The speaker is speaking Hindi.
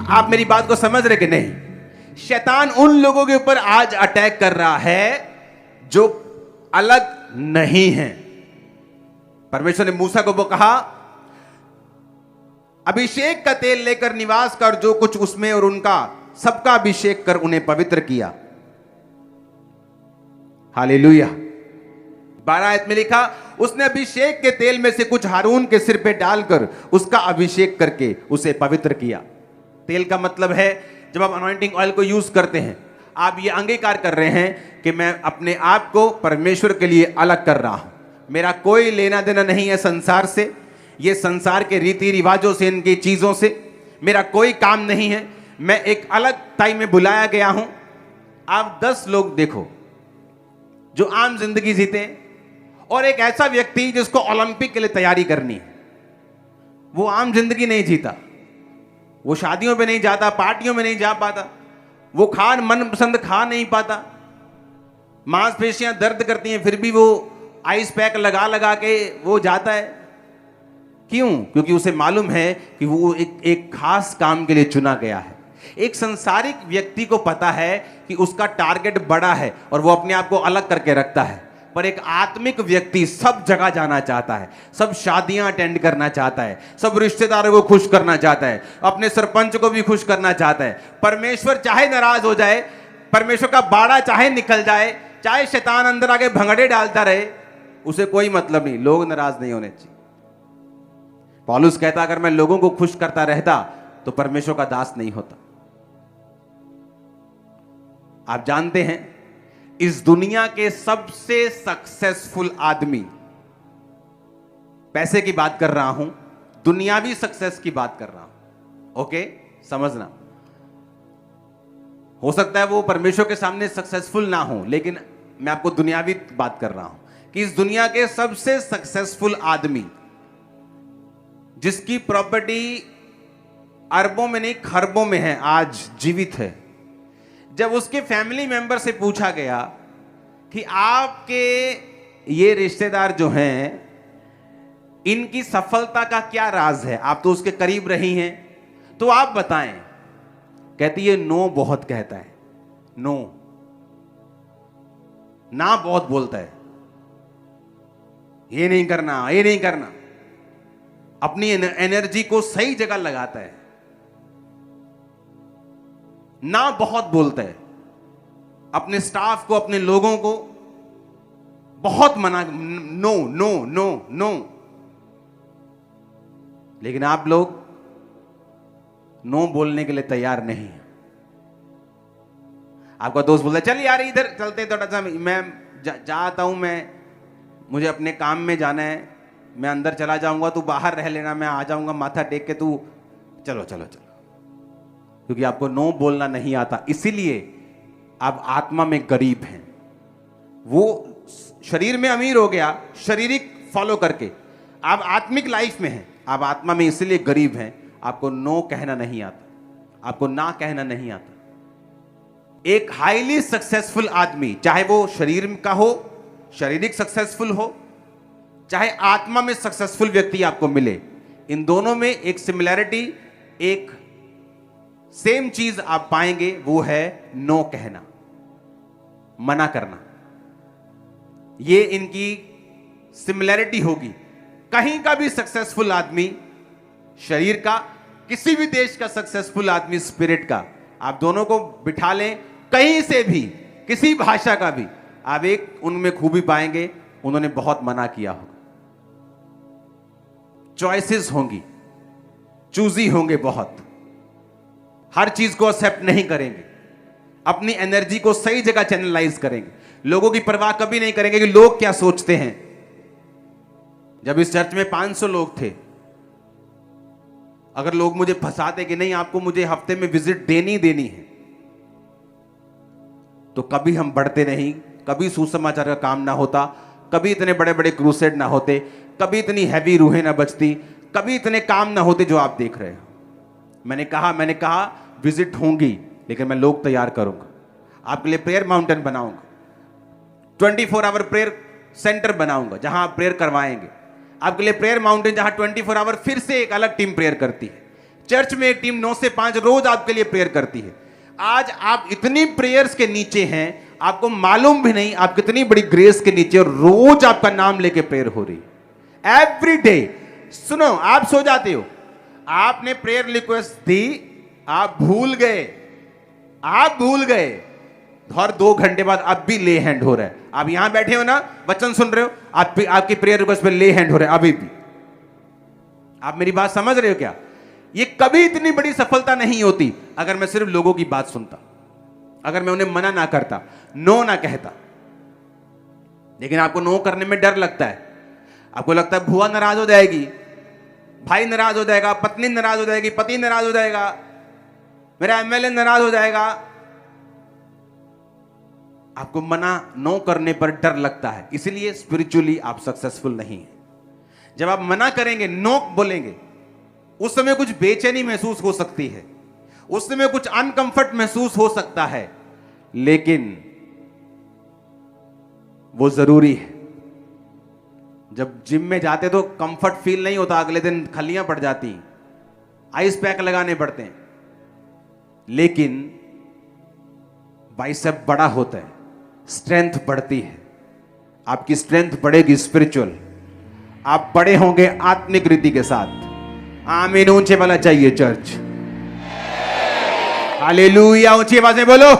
आप मेरी बात को समझ रहे कि नहीं? शैतान उन लोगों के ऊपर आज अटैक कर रहा है जो अलग नहीं है। परमेश्वर ने मूसा को वो कहा, अभिषेक का तेल लेकर निवास कर जो कुछ उसमें, और उनका सबका अभिषेक कर उन्हें पवित्र किया। हालेलुया। 12 आयत में लिखा, उसने अभिषेक के तेल में से कुछ हारून के सिर पे डालकर उसका अभिषेक करके उसे पवित्र किया। तेल का मतलब है, जब आप अनॉइंटिंग ऑयल को यूज करते हैं, आप ये अंगीकार कर रहे हैं कि मैं अपने आप को परमेश्वर के लिए अलग कर रहा हूं। मेरा कोई लेना देना नहीं है संसार से, ये संसार के रीति रिवाजों से, इनकी चीजों से मेरा कोई काम नहीं है। मैं एक अलग टाइम में बुलाया गया हूं। आप 10 लोग देखो जो आम जिंदगी जीते हैं, और एक ऐसा व्यक्ति जिसको ओलंपिक के लिए तैयारी करनी है, वो आम जिंदगी नहीं जीता। वो शादियों पे नहीं जाता, पार्टियों में नहीं जा पाता, वो मनपसंद खा नहीं पाता, मांसपेशियां दर्द करती हैं फिर भी वो आइस पैक लगा लगा के वो जाता है। क्यों? क्योंकि उसे मालूम है कि वो एक खास काम के लिए चुना गया है। एक संसारिक व्यक्ति को पता है कि उसका टारगेट बड़ा है और वो अपने आप को अलग करके रखता है, पर एक आत्मिक व्यक्ति सब जगह जाना चाहता है, सब शादियां अटेंड करना चाहता है, सब रिश्तेदारों को खुश करना चाहता है, अपने सरपंच को भी खुश करना चाहता है। परमेश्वर चाहे नाराज हो जाए, परमेश्वर का बाड़ा चाहे निकल जाए, चाहे शैतान अंदर आके भंगड़े डालता रहे, उसे कोई मतलब नहीं, लोग नाराज नहीं होने चाहिए। पौलुस कहता, अगर मैं लोगों को खुश करता रहता तो परमेश्वर का दास नहीं होता। आप जानते हैं, इस दुनिया के सबसे सक्सेसफुल आदमी, पैसे की बात कर रहा हूं, दुनियावी सक्सेस की बात कर रहा हूं, ओके, समझना। हो सकता है वो परमेश्वर के सामने सक्सेसफुल ना हो, लेकिन मैं आपको दुनियावी बात कर रहा हूं कि इस दुनिया के सबसे सक्सेसफुल आदमी, जिसकी प्रॉपर्टी अरबों में नहीं खरबों में है, आज जीवित है, जब उसके फैमिली मेंबर से पूछा गया कि आपके ये रिश्तेदार जो हैं, इनकी सफलता का क्या राज है, आप तो उसके करीब रही हैं, तो आप बताएं। कहती है, नो बहुत कहता है, नो, ना बहुत बोलता है, ये नहीं करना, ये नहीं करना, अपनी एनर्जी को सही जगह लगाता है, ना बहुत बोलता है, अपने स्टाफ को, अपने लोगों को बहुत मना, नो नो नो नो। लेकिन आप लोग नो बोलने के लिए तैयार नहीं है। आपका दोस्त बोलता है, चल यार इधर चलते, थोड़ा सा मैं जाता हूं, मुझे अपने काम में जाना है, मैं अंदर चला जाऊंगा, तू बाहर रह लेना, मैं आ जाऊंगा माथा टेक के, तू चलो चलो चलो। क्योंकि आपको नो बोलना नहीं आता, इसीलिए आप आत्मा में गरीब हैं। वो शरीर में अमीर हो गया शारीरिक फॉलो करके, आप आत्मिक लाइफ में हैं, आप आत्मा में इसलिए गरीब हैं। आपको नो कहना नहीं आता, आपको ना कहना नहीं आता। एक हाईली सक्सेसफुल आदमी, चाहे वो शरीर का हो, शारीरिक सक्सेसफुल हो, चाहे आत्मा में सक्सेसफुल व्यक्ति आपको मिले, इन दोनों में एक सिमिलैरिटी, एक सेम चीज आप पाएंगे, वो है नो कहना, मना करना। ये इनकी सिमिलैरिटी होगी। कहीं का भी सक्सेसफुल आदमी, शरीर का, किसी भी देश का सक्सेसफुल आदमी स्पिरिट का, आप दोनों को बिठा लें, कहीं से भी, किसी भाषा का भी, आप एक उनमें खूबी पाएंगे, उन्होंने बहुत मना किया होगा। चॉइसेस होंगी, चूजी होंगे, बहुत, हर चीज को एक्सेप्ट नहीं करेंगे, अपनी एनर्जी को सही जगह चैनलाइज करेंगे, लोगों की परवाह कभी नहीं करेंगे कि लोग क्या सोचते हैं। जब इस चर्च में 500 लोग थे, अगर लोग मुझे फंसाते कि नहीं आपको मुझे हफ्ते में विजिट देनी है, तो कभी हम बढ़ते नहीं, कभी सुसमाचार का काम ना होता, कभी इतने बड़े बड़े क्रूसेड ना होते, कभी इतनी हैवी रूहें ना बचती, कभी इतने काम ना होते जो आप देख रहे हो। मैंने कहा विजिट होंगी, लेकिन मैं लोग तैयार करूंगा, आपके लिए प्रेयर माउंटेन बनाऊंगा, 24 आवर प्रेयर सेंटर बनाऊंगा जहां आप प्रेयर करवाएंगे, आपके लिए प्रेयर माउंटेन, जहां 24 आवर फिर से एक अलग टीम प्रेयर करती है, चर्च में एक टीम 9 से 5 रोज आपके लिए प्रेयर करती है। आज आप इतनी प्रेयर्स के नीचे हैं, आपको मालूम भी नहीं आप कितनी बड़ी ग्रेस के नीचे, और रोज आपका नाम लेके प्रेयर हो रही एवरी डे। सुनो, आप सो जाते हो, आपने प्रेयर रिक्वेस्ट दी, आप भूल गए और 2 घंटे बाद अब भी ले हैंड हो रहा है। आप यहां बैठे हो ना, वचन सुन रहे हो, आपकी प्रेयर रिक्वेस्ट पे ले हैंड हो रहा है अभी भी। आप मेरी बात समझ रहे हो क्या? ये कभी इतनी बड़ी सफलता नहीं होती अगर मैं सिर्फ लोगों की बात सुनता, अगर मैं उन्हें मना ना करता, नो ना कहता। लेकिन आपको नो करने में डर लगता है। आपको लगता है बुआ नाराज हो जाएगी, भाई नाराज हो जाएगा, पत्नी नाराज हो जाएगी, पति नाराज हो जाएगा, मेरा एमएलए नाराज हो जाएगा। आपको मना नो करने पर डर लगता है, इसलिए स्पिरिचुअली आप सक्सेसफुल नहीं हैं। जब आप मना करेंगे, नो बोलेंगे, उस समय कुछ बेचैनी महसूस हो सकती है, उस समय कुछ अनकंफर्ट महसूस हो सकता है, लेकिन वो जरूरी है। जब जिम में जाते तो कंफर्ट फील नहीं होता, अगले दिन खलियां पड़ जाती, आइस पैक लगाने पड़ते हैं, लेकिन बाइसेप बड़ा होता है, स्ट्रेंथ बढ़ती है, आपकी स्ट्रेंथ बढ़ेगी स्पिरिचुअल, आप बड़े होंगे आत्मिक रीति के साथ। आमीन ऊंचे वाला चाहिए चर्च, हालेलुया ऊंची आवाज में बोलो।